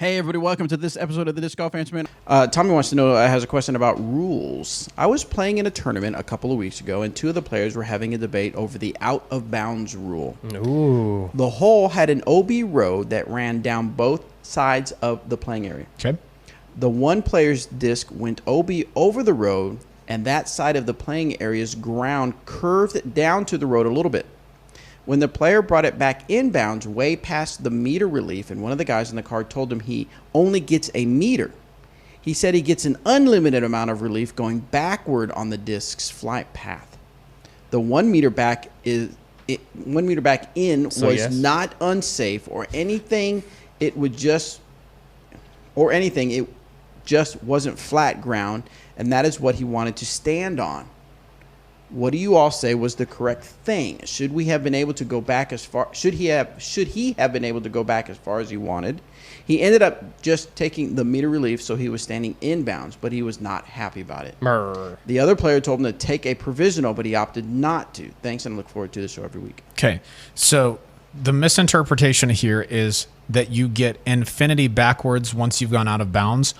Hey everybody, welcome to this episode of the Disc Golf Answer Man. Tommy wants to know, has a question about rules. I was playing in a tournament a couple of weeks ago, and two of the players were having a debate over the out-of-bounds rule. Ooh. The hole had an OB road that ran down both sides of the playing area. Okay. The one player's disc went OB over the road, and that side of the playing area's ground curved down to the road a little bit. When the player brought it back inbounds way past the meter relief, and one of the guys in the card told him he only gets a meter, he said he gets an unlimited amount of relief going backward on the disc's flight path. The 1 meter back in was not unsafe or anything. It just wasn't flat ground, and that is what he wanted to stand on. What do you all say was the correct thing? Should he have been able to go back as far as he wanted? He ended up just taking the meter relief, so he was standing inbounds, but he was not happy about it. The other player told him to take a provisional, but he opted not to. Thanks, and I look forward to the show every week. Okay, so the misinterpretation here is that you get infinity backwards once you've gone out of bounds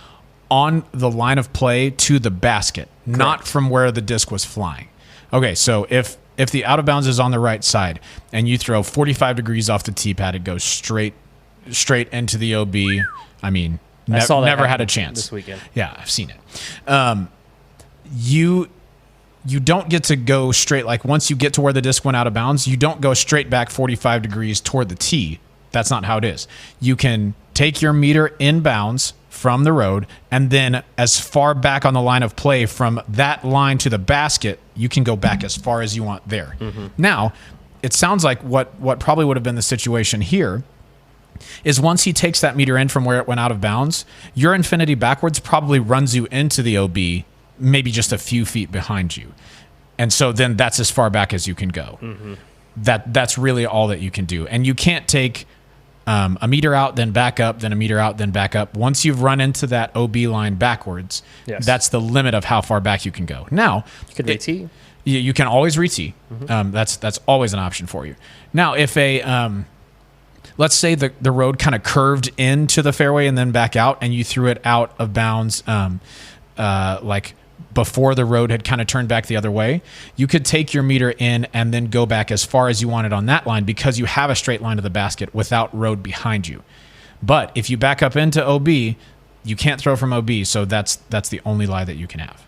on the line of play to the basket, Correct. Not from where the disc was flying. Okay, so if the out of bounds is on the right side and you throw 45 degrees off the tee pad, it goes straight into the OB. I mean, never had a chance this weekend. Yeah, I've seen it. You don't get to go straight. Like once you get to where the disc went out of bounds, you don't go straight back 45 degrees toward the tee. That's not how it is. You can take your meter inbounds from the road, and then as far back on the line of play from that line to the basket, you can go back as far as you want there. Mm-hmm. Now, it sounds like what probably would have been the situation here is once he takes that meter in from where it went out of bounds, your infinity backwards probably runs you into the OB, maybe just a few feet behind you. And so then that's as far back as you can go. Mm-hmm. That's really all that you can do. And you can't take a meter out, then back up, then a meter out, then back up. Once you've run into that OB line backwards, yes, that's the limit of how far back you can go. Now, you can re-tee. You can always re-tee. Mm-hmm. That's always an option for you. Now, if let's say the road kind of curved into the fairway and then back out, and you threw it out of bounds, like before the road had kind of turned back the other way, you could take your meter in and then go back as far as you wanted on that line because you have a straight line to the basket without road behind you. But if you back up into OB, you can't throw from OB, so that's the only lie that you can have.